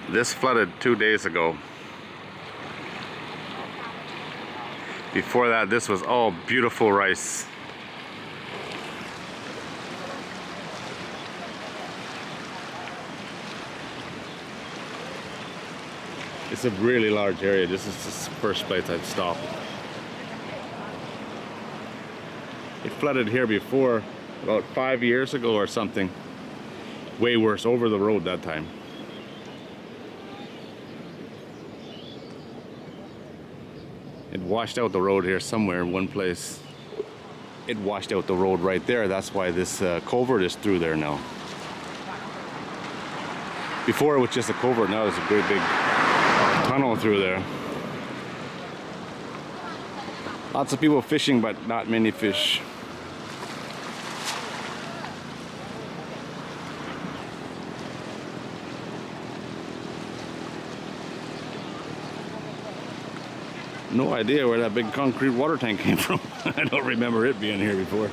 This flooded 2 days ago. Before that, this was all beautiful rice. It's a really large area. This is the first place I'd stop. It flooded here before, about 5 years ago or something. Way worse, over the road that time. It washed out the road here somewhere in one place. It washed out the road right there. That's why this culvert is through there now. Before it was just a culvert, now it's a great big tunnel through there. Lots of people fishing, but not many fish. No idea where that big concrete water tank came from. I don't remember it being here before.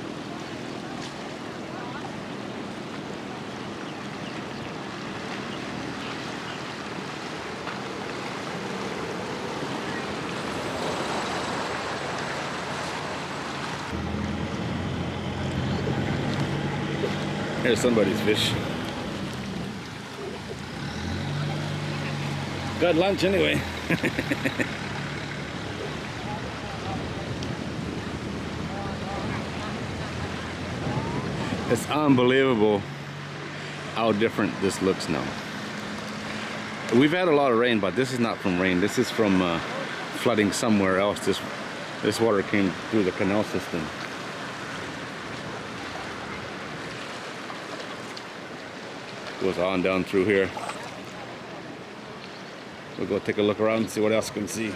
Here's somebody's fish. Got lunch anyway. It's unbelievable how different this looks now. We've had a lot of rain, but this is not from rain. This is from flooding somewhere else. This water came through the canal system. Goes on down through here. We'll go take a look around and see what else we can see.